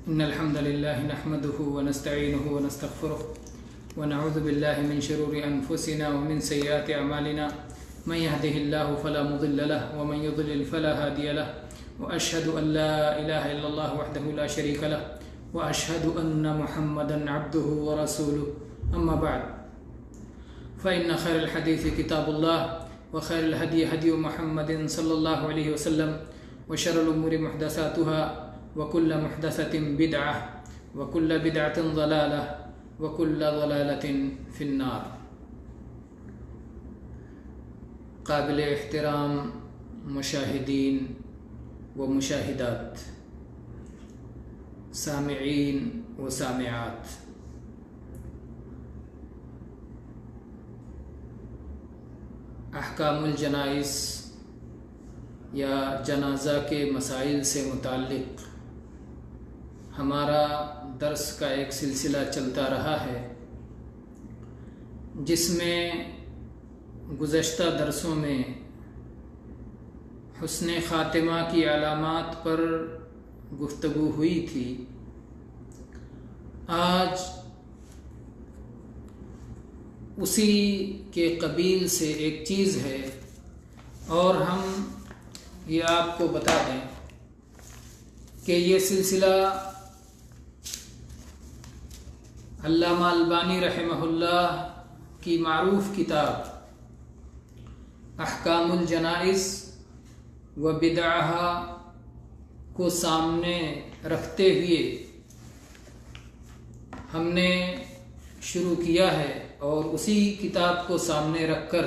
إن الحمد لله نحمده ونستعينه ونستغفره ونعوذ بالله من شرور أنفسنا ومن سيئات أعمالنا من يهده الله فلا مضل له ومن يضلل فلا هادي له وأشهد أن لا إله إلا الله وحده لا شريك له وأشهد أن محمدا عبده ورسوله أما بعد فإن خير الحديث كتاب الله وخير الهدي هدي محمد صلى الله عليه وسلم وشر الأمور محدثاتها وكل محدثة بدعة وكل بدعة ضلالة وكل ضلالة في النار۔ قابل احترام مشاہدین و مشاہدات، سامعین و سامعات، احکام الجنائز یا جنازہ کے مسائل سے متعلق ہمارا درس کا ایک سلسلہ چلتا رہا ہے، جس میں گزشتہ درسوں میں حسن خاتمہ کی علامات پر گفتگو ہوئی تھی۔ آج اسی کے قبیل سے ایک چیز ہے، اور ہم یہ آپ کو بتا دیں کہ یہ سلسلہ علامہ البانی رحمہ اللہ کی معروف کتاب احکام الجنائز و بدعہا کو سامنے رکھتے ہوئے ہم نے شروع کیا ہے، اور اسی کتاب کو سامنے رکھ کر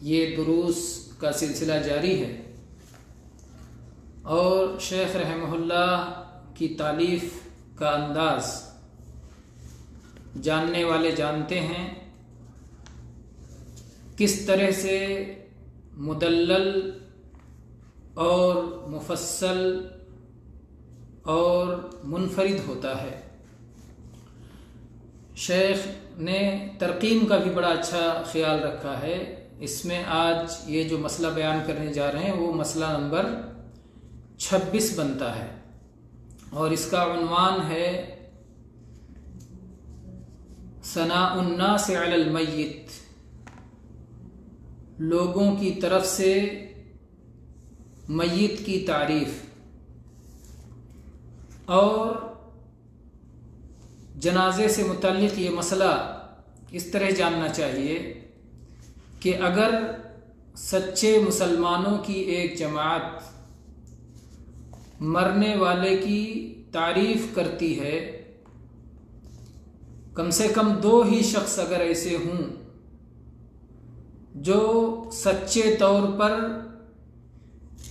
یہ دروس کا سلسلہ جاری ہے۔ اور شیخ رحمہ اللہ کی تالیف کا انداز جاننے والے جانتے ہیں، کس طرح سے مدلل اور مفصل اور منفرد ہوتا ہے۔ شیخ نے ترقیم کا بھی بڑا اچھا خیال رکھا ہے۔ اس میں آج یہ جو مسئلہ بیان کرنے جا رہے ہیں وہ مسئلہ نمبر 26 بنتا ہے، اور اس کا عنوان ہے ثناء الناس علی المیت، لوگوں کی طرف سے میت کی تعریف۔ اور جنازے سے متعلق یہ مسئلہ اس طرح جاننا چاہیے کہ اگر سچے مسلمانوں کی ایک جماعت مرنے والے کی تعریف کرتی ہے، کم سے کم 2 ہی شخص اگر ایسے ہوں جو سچے طور پر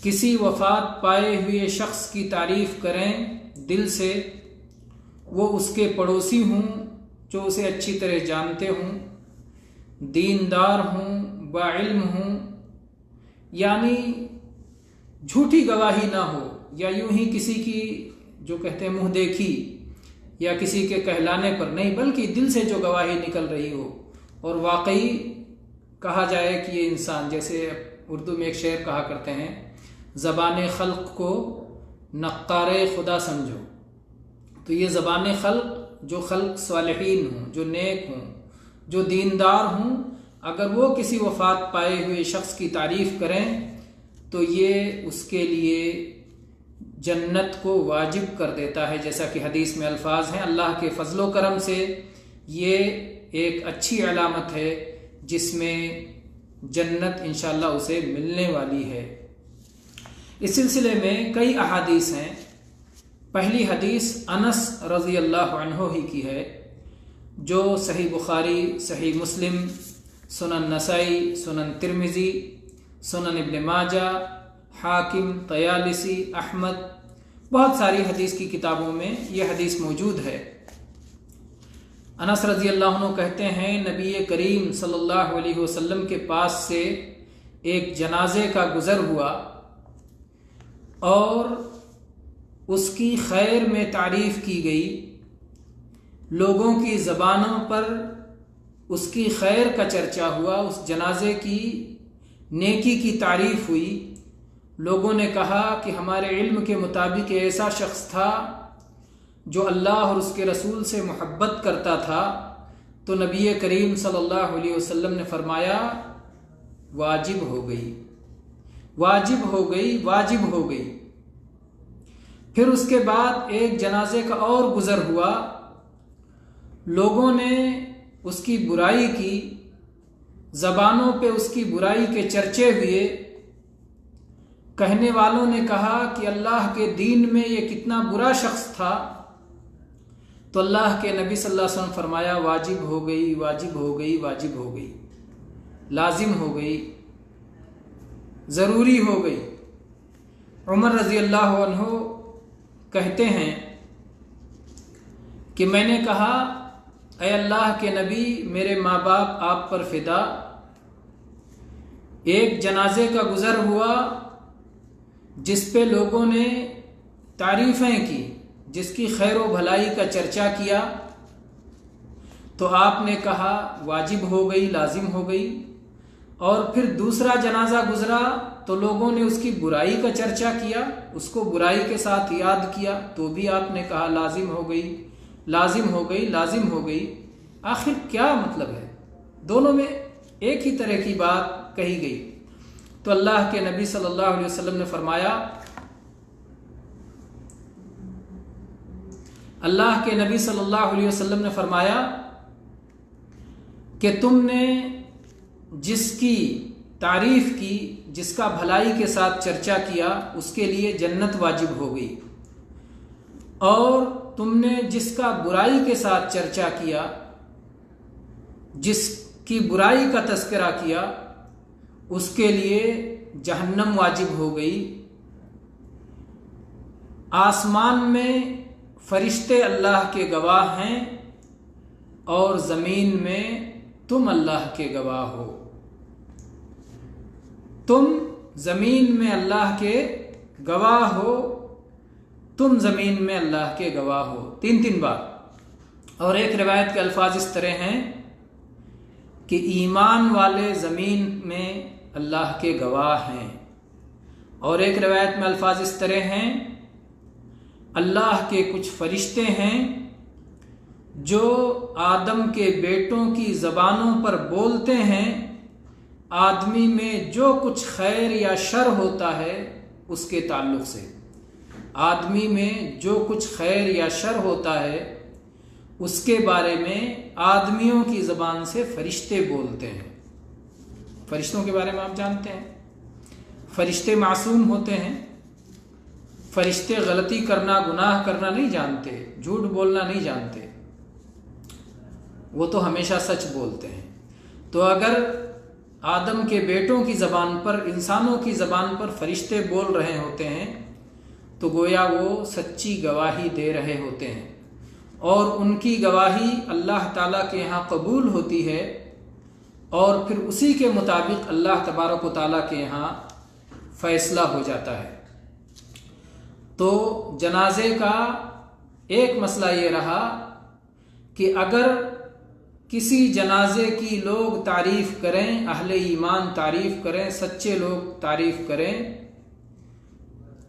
کسی وفات پائے ہوئے شخص کی تعریف کریں دل سے، وہ اس کے پڑوسی ہوں جو اسے اچھی طرح جانتے ہوں، دیندار ہوں، باعلم ہوں، یعنی جھوٹی گواہی نہ ہو، یا یوں ہی کسی کی جو کہتے ہیں منہ دیکھی یا کسی کے کہلانے پر نہیں، بلکہ دل سے جو گواہی نکل رہی ہو، اور واقعی کہا جائے کہ یہ انسان، جیسے اردو میں ایک شعر کہا کرتے ہیں، زبان خلق کو نقار خدا سمجھو۔ تو یہ زبان خلق، جو خلق صالحین ہوں، جو نیک ہوں، جو دیندار ہوں، اگر وہ کسی وفات پائے ہوئے شخص کی تعریف کریں تو یہ اس کے لیے جنت کو واجب کر دیتا ہے، جیسا کہ حدیث میں الفاظ ہیں۔ اللہ کے فضل و کرم سے یہ ایک اچھی علامت ہے جس میں جنت انشاءاللہ اسے ملنے والی ہے۔ اس سلسلے میں کئی احادیث ہیں۔ پہلی حدیث انس رضی اللہ عنہ ہی کی ہے، جو صحیح بخاری، صحیح مسلم، سنن نسائی، سنن ترمذی، سنن ابن ماجہ، حاکم، طیالسی، احمد، بہت ساری حدیث کی کتابوں میں یہ حدیث موجود ہے۔ انس رضی اللہ عنہ کہتے ہیں، نبی کریم صلی اللہ علیہ وسلم کے پاس سے ایک جنازے کا گزر ہوا، اور اس کی خیر میں تعریف کی گئی، لوگوں کی زبانوں پر اس کی خیر کا چرچا ہوا، اس جنازے کی نیکی کی تعریف ہوئی، لوگوں نے کہا کہ ہمارے علم کے مطابق ایسا شخص تھا جو اللہ اور اس کے رسول سے محبت کرتا تھا، تو نبی کریم صلی اللہ علیہ وسلم نے فرمایا واجب ہو گئی، واجب ہو گئی، واجب ہو گئی۔ پھر اس کے بعد ایک جنازے کا اور گزر ہوا، لوگوں نے اس کی برائی کی، زبانوں پہ اس کی برائی کے چرچے ہوئے، کہنے والوں نے کہا کہ اللہ کے دین میں یہ کتنا برا شخص تھا، تو اللہ کے نبی صلی اللہ علیہ وسلم فرمایا واجب ہو گئی، واجب ہو گئی، واجب ہو گئی، لازم ہو گئی، ضروری ہو گئی۔ عمر رضی اللہ عنہ کہتے ہیں کہ میں نے کہا اے اللہ کے نبی، میرے ماں باپ آپ پر فدا، ایک جنازے کا گزر ہوا جس پہ لوگوں نے تعریفیں کی، جس کی خیر و بھلائی کا چرچا کیا، تو آپ نے کہا واجب ہو گئی، لازم ہو گئی۔ اور پھر دوسرا جنازہ گزرا تو لوگوں نے اس کی برائی کا چرچا کیا، اس کو برائی کے ساتھ یاد کیا، تو بھی آپ نے کہا لازم ہو گئی، لازم ہو گئی، لازم ہو گئی۔ آخر کیا مطلب ہے؟ دونوں میں ایک ہی طرح کی بات کہی گئی۔ تو اللہ کے نبی صلی اللہ علیہ وسلم نے فرمایا، اللہ کے نبی صلی اللہ علیہ وسلم نے فرمایا کہ تم نے جس کی تعریف کی، جس کا بھلائی کے ساتھ چرچا کیا، اس کے لیے جنت واجب ہو گئی، اور تم نے جس کا برائی کے ساتھ چرچا کیا، جس کی برائی کا تذکرہ کیا، اس کے لیے جہنم واجب ہو گئی۔ آسمان میں فرشتے اللہ کے گواہ ہیں اور زمین میں تم اللہ کے گواہ ہو، تم زمین میں اللہ کے گواہ ہو، تم زمین میں اللہ کے گواہ ہو، تین بار۔ اور ایک روایت کے الفاظ اس طرح ہیں کہ ایمان والے زمین میں اللہ کے گواہ ہیں، اور ایک روایت میں الفاظ اس طرح ہیں اللہ کے کچھ فرشتے ہیں جو آدم کے بیٹوں کی زبانوں پر بولتے ہیں، آدمی میں جو کچھ خیر یا شر ہوتا ہے اس کے تعلق سے، آدمی میں جو کچھ خیر یا شر ہوتا ہے اس کے بارے میں آدمیوں کی زبان سے فرشتے بولتے ہیں۔ فرشتوں کے بارے میں آپ جانتے ہیں، فرشتے معصوم ہوتے ہیں، فرشتے غلطی کرنا، گناہ کرنا نہیں جانتے، جھوٹ بولنا نہیں جانتے، وہ تو ہمیشہ سچ بولتے ہیں۔ تو اگر آدم کے بیٹوں کی زبان پر، انسانوں کی زبان پر فرشتے بول رہے ہوتے ہیں تو گویا وہ سچی گواہی دے رہے ہوتے ہیں، اور ان کی گواہی اللہ تعالیٰ کے یہاں قبول ہوتی ہے، اور پھر اسی کے مطابق اللہ تبارک و تعالیٰ کے یہاں فیصلہ ہو جاتا ہے۔ تو جنازے کا ایک مسئلہ یہ رہا کہ اگر کسی جنازے کی لوگ تعریف کریں، اہل ایمان تعریف کریں، سچے لوگ تعریف کریں،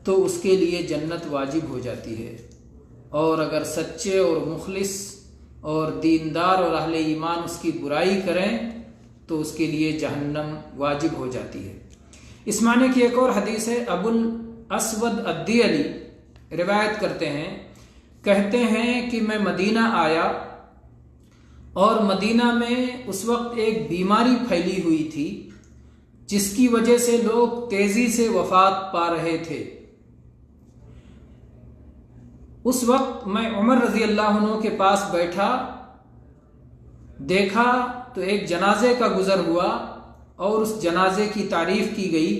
تو اس کے لیے جنت واجب ہو جاتی ہے، اور اگر سچے اور مخلص اور دیندار اور اہل ایمان اس کی برائی کریں تو اس کے لیے جہنم واجب ہو جاتی ہے۔ اس معنی کی ایک اور حدیث ہے، ابو الاسود الدیلی روایت کرتے ہیں، کہتے ہیں کہ میں مدینہ آیا، اور مدینہ میں اس وقت ایک بیماری پھیلی ہوئی تھی جس کی وجہ سے لوگ تیزی سے وفات پا رہے تھے۔ اس وقت میں عمر رضی اللہ عنہ کے پاس بیٹھا، دیکھا تو ایک جنازے کا گزر ہوا اور اس جنازے کی تعریف کی گئی۔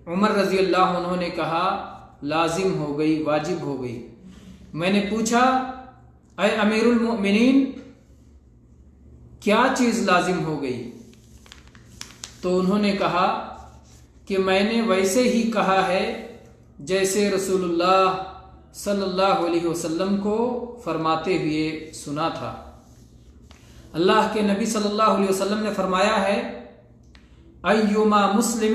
عمر رضی اللہ عنہ نے کہا لازم ہو گئی، واجب ہو گئی۔ میں نے پوچھا اے امیر المؤمنین، کیا چیز لازم ہو گئی؟ تو انہوں نے کہا کہ میں نے ویسے ہی کہا ہے جیسے رسول اللہ صلی اللہ علیہ وسلم کو فرماتے ہوئے سنا تھا۔ اللہ کے نبی صلی اللہ علیہ وسلم نے فرمایا ہے ایما مسلم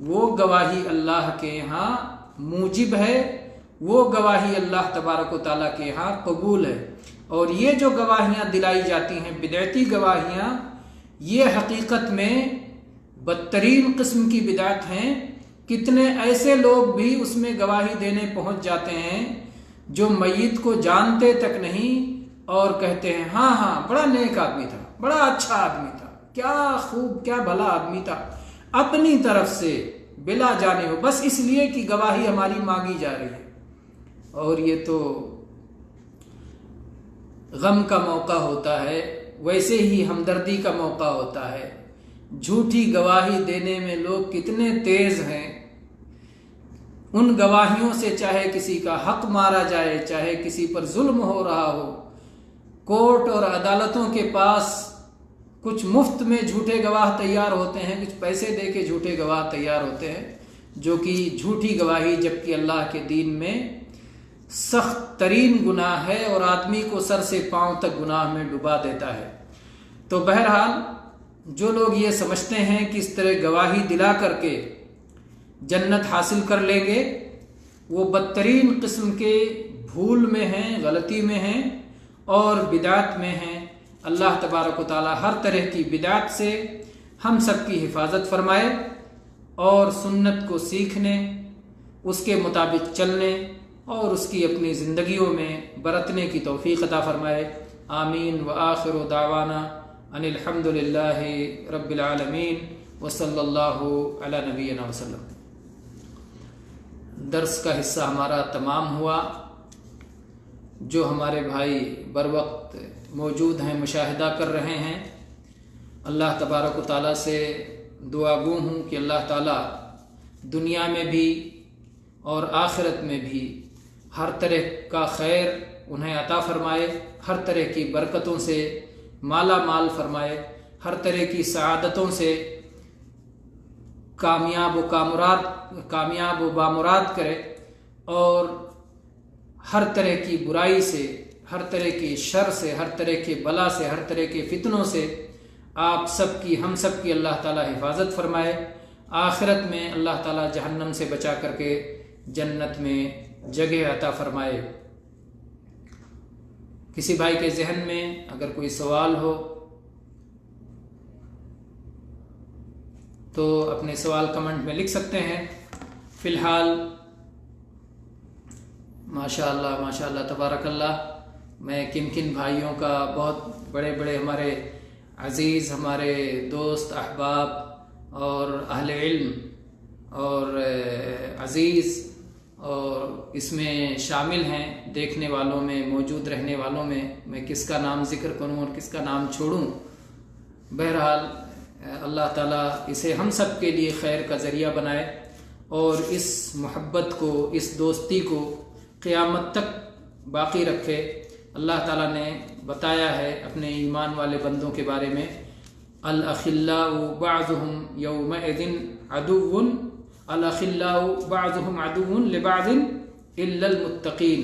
وہ گواہی اللہ کے یہاں موجب ہے، وہ گواہی اللہ تبارک و تعالیٰ کے یہاں قبول ہے۔ اور یہ جو گواہیاں دلائی جاتی ہیں بدعتی گواہیاں، یہ حقیقت میں بدترین قسم کی بدعت ہیں۔ کتنے ایسے لوگ بھی اس میں گواہی دینے پہنچ جاتے ہیں جو میت کو جانتے تک نہیں، اور کہتے ہیں ہاں ہاں بڑا نیک آدمی تھا، بڑا اچھا آدمی تھا، کیا خوب کیا بھلا آدمی تھا، اپنی طرف سے بلا جانے ہو، بس اس لیے کہ گواہی ہماری مانگی جا رہی ہے۔ اور یہ تو غم کا موقع ہوتا ہے، ویسے ہی ہمدردی کا موقع ہوتا ہے۔ جھوٹی گواہی دینے میں لوگ کتنے تیز ہیں، ان گواہیوں سے چاہے کسی کا حق مارا جائے، چاہے کسی پر ظلم ہو رہا ہو، کورٹ اور عدالتوں کے پاس کچھ مفت میں جھوٹے گواہ تیار ہوتے ہیں، کچھ پیسے دے کے جھوٹے گواہ تیار ہوتے ہیں، جو کہ جھوٹی گواہی جبکہ اللہ کے دین میں سخت ترین گناہ ہے اور آدمی کو سر سے پاؤں تک گناہ میں ڈبا دیتا ہے۔ تو بہرحال جو لوگ یہ سمجھتے ہیں کہ اس طرح گواہی دلا کر کے جنت حاصل کر لیں گے، وہ بدترین قسم کے بھول میں ہیں، غلطی میں ہیں اور بدعت میں ہیں۔ اللہ تبارک و تعالی ہر طرح کی بدعت سے ہم سب کی حفاظت فرمائے اور سنت کو سیکھنے، اس کے مطابق چلنے اور اس کی اپنی زندگیوں میں برتنے کی توفیق عطا فرمائے۔ آمین۔ وآخر دعوانا ان الحمد للہ رب العالمین وصلی اللہ علی نبینا وسلم۔ درس کا حصہ ہمارا تمام ہوا۔ جو ہمارے بھائی بر وقت موجود ہیں، مشاہدہ کر رہے ہیں، اللہ تبارک و تعالیٰ سے دعا گو ہوں کہ اللہ تعالیٰ دنیا میں بھی اور آخرت میں بھی ہر طرح کا خیر انہیں عطا فرمائے، ہر طرح کی برکتوں سے مالا مال فرمائے، ہر طرح کی سعادتوں سے کامیاب و بامراد کرے، اور ہر طرح کی برائی سے، ہر طرح کی شر سے، ہر طرح کے بلا سے، ہر طرح کے فتنوں سے آپ سب کی، ہم سب کی اللہ تعالیٰ حفاظت فرمائے۔ آخرت میں اللہ تعالیٰ جہنم سے بچا کر کے جنت میں جگہ عطا فرمائے۔ کسی بھائی کے ذہن میں اگر کوئی سوال ہو تو اپنے سوال کمنٹ میں لکھ سکتے ہیں۔ فی الحال ماشاءاللہ تبارک اللہ، میں کن بھائیوں کا، بہت بڑے بڑے ہمارے عزیز، ہمارے دوست احباب اور اہل علم اور عزیز اور اس میں شامل ہیں، دیکھنے والوں میں، موجود رہنے والوں میں کس کا نام ذکر کروں اور کس کا نام چھوڑوں۔ بہرحال اللہ تعالیٰ اسے ہم سب کے لیے خیر کا ذریعہ بنائے اور اس محبت کو، اس دوستی کو قیامت تک باقی رکھے۔ اللہ تعالیٰ نے بتایا ہے اپنے ایمان والے بندوں کے بارے میں، الاخلاء بعضهم یومئذ عدو، الاخلاء بعضهم عدو لبعض الا المتقین،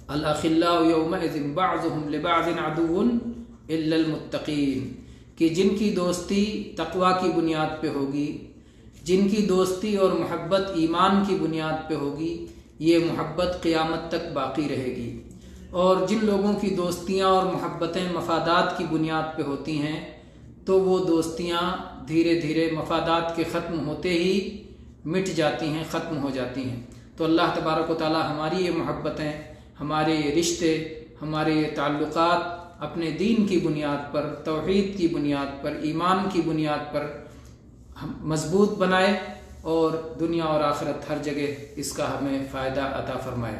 الاخلاء یومئذ بعضهم لبعض عدو الا المتقین، کہ جن کی دوستی تقوی کی بنیاد پہ ہوگی، جن کی دوستی اور محبت ایمان کی بنیاد پہ ہوگی، یہ محبت قیامت تک باقی رہے گی۔ اور جن لوگوں کی دوستیاں اور محبتیں مفادات کی بنیاد پہ ہوتی ہیں تو وہ دوستیاں دھیرے دھیرے مفادات کے ختم ہوتے ہی مٹ جاتی ہیں، ختم ہو جاتی ہیں۔ تو اللہ تبارک و تعالی ہماری یہ محبتیں، ہمارے یہ رشتے، ہمارے یہ تعلقات اپنے دین کی بنیاد پر، توحید کی بنیاد پر، ایمان کی بنیاد پر مضبوط بنائے اور دنیا اور آخرت ہر جگہ اس کا ہمیں فائدہ عطا فرمائے۔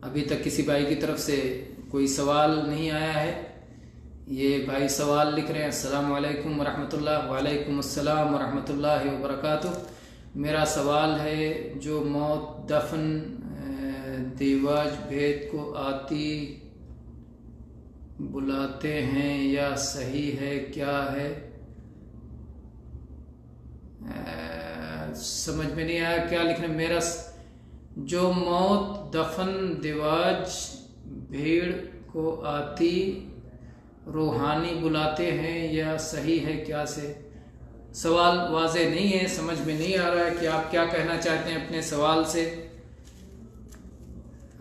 ابھی تک کسی بھائی کی طرف سے کوئی سوال نہیں آیا ہے۔ یہ بھائی سوال لکھ رہے ہیں، السلام علیکم ورحمۃ اللہ۔ وعلیکم السلام ورحمۃ اللہ وبرکاتہ۔ میرا سوال ہے، جو موت، دفن، دیواج بھید کو آتی بلاتے ہیں، یا صحیح ہے کیا ہے؟ سمجھ میں نہیں آیا کیا لکھنا۔ میرا جو موت، دفن، دیواج بھیڑ کو آتی روحانی بلاتے ہیں، یا صحیح ہے کیا سے؟ سوال واضح نہیں ہے، سمجھ میں نہیں آ رہا ہے کہ آپ کیا کہنا چاہتے ہیں اپنے سوال سے۔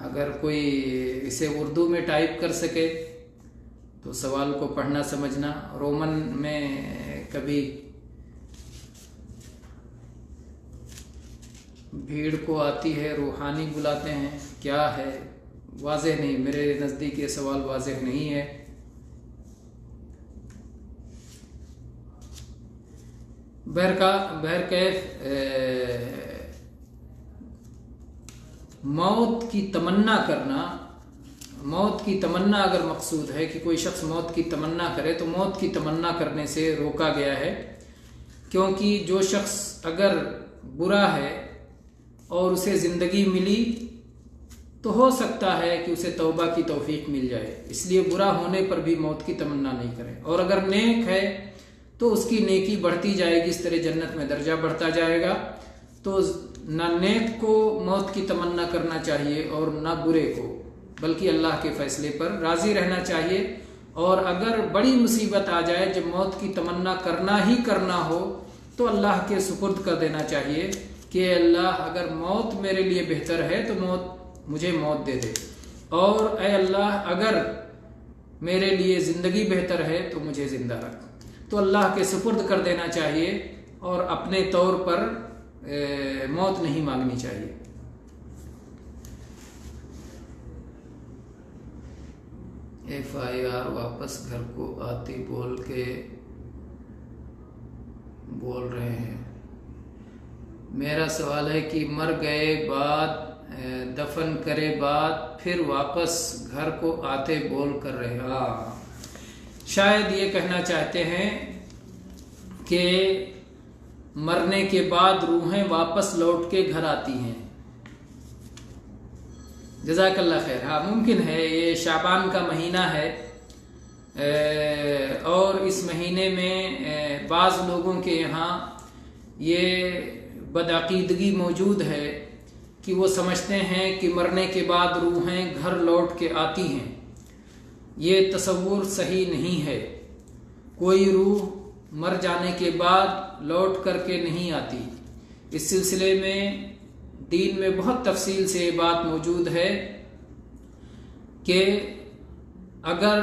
اگر کوئی اسے اردو میں ٹائپ کر سکے تو سوال کو پڑھنا سمجھنا۔ رومن میں کبھی بھیڑ کو آتی ہے روحانی بلاتے ہیں، کیا ہے واضح نہیں، میرے نزدیک یہ سوال واضح نہیں ہے۔ بہرکیف موت کی تمنا کرنا، موت کی تمنا اگر مقصود ہے کہ کوئی شخص موت کی تمنا کرے تو موت کی تمنا کرنے سے روکا گیا ہے، کیونکہ جو شخص اگر برا ہے اور اسے زندگی ملی تو ہو سکتا ہے کہ اسے توبہ کی توفیق مل جائے، اس لیے برا ہونے پر بھی موت کی تمنا نہیں کرے۔ اور اگر نیک ہے تو اس کی نیکی بڑھتی جائے گی، اس طرح جنت میں درجہ بڑھتا جائے گا۔ تو نہ نیک کو موت کی تمنا کرنا چاہیے اور نہ برے کو، بلکہ اللہ کے فیصلے پر راضی رہنا چاہیے۔ اور اگر بڑی مصیبت آ جائے جب موت کی تمنا کرنا ہی کرنا ہو تو اللہ کے سپرد کر دینا چاہیے کہ اے اللہ اگر موت میرے لیے بہتر ہے تو مجھے موت دے دے، اور اے اللہ اگر میرے لیے زندگی بہتر ہے تو مجھے زندہ رکھ۔ تو اللہ کے سپرد کر دینا چاہیے اور اپنے طور پر موت نہیں مانگنی چاہیے۔ FIR واپس گھر کو آتی بول رہے ہیں۔ میرا سوال ہے کہ مر گئے بعد دفن کرے بعد پھر واپس گھر کو آتے بول کر رہے ہیں، شاید یہ کہنا چاہتے ہیں کہ مرنے کے بعد روحیں واپس لوٹ کے گھر آتی ہیں۔ جزاک اللہ خیر۔ ہاں ممکن ہے، یہ شعبان کا مہینہ ہے اور اس مہینے میں بعض لوگوں کے یہاں یہ بدعقیدگی موجود ہے کہ وہ سمجھتے ہیں کہ مرنے کے بعد روحیں گھر لوٹ کے آتی ہیں۔ یہ تصور صحیح نہیں ہے، کوئی روح مر جانے کے بعد لوٹ کر کے نہیں آتی۔ اس سلسلے میں دین میں بہت تفصیل سے یہ بات موجود ہے کہ اگر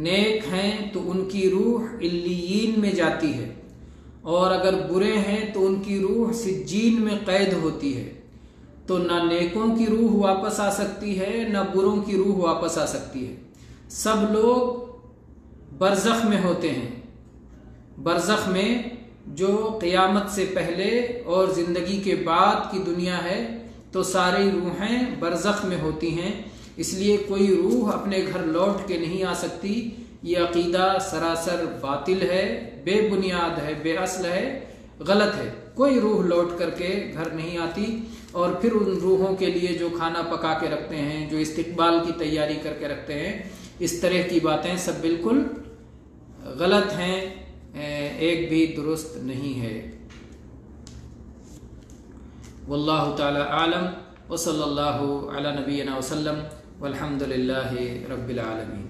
نیک ہیں تو ان کی روح علیین میں جاتی ہے، اور اگر برے ہیں تو ان کی روح سجین میں قید ہوتی ہے۔ تو نہ نیکوں کی روح واپس آ سکتی ہے نہ بروں کی روح واپس آ سکتی ہے۔ سب لوگ برزخ میں ہوتے ہیں، برزخ میں جو قیامت سے پہلے اور زندگی کے بعد کی دنیا ہے، تو ساری روحیں برزخ میں ہوتی ہیں، اس لیے کوئی روح اپنے گھر لوٹ کے نہیں آ سکتی۔ یہ عقیدہ سراسر باطل ہے، بے بنیاد ہے، بے اصل ہے، غلط ہے۔ کوئی روح لوٹ کر کے گھر نہیں آتی، اور پھر ان روحوں کے لیے جو کھانا پکا کے رکھتے ہیں، جو استقبال کی تیاری کر کے رکھتے ہیں، اس طرح کی باتیں سب بالکل غلط ہیں، ایک بھی درست نہیں ہے۔ واللہ تعالی عالم، وصلی اللہ علی نبینا وسلم، والحمد للہ رب العالمین۔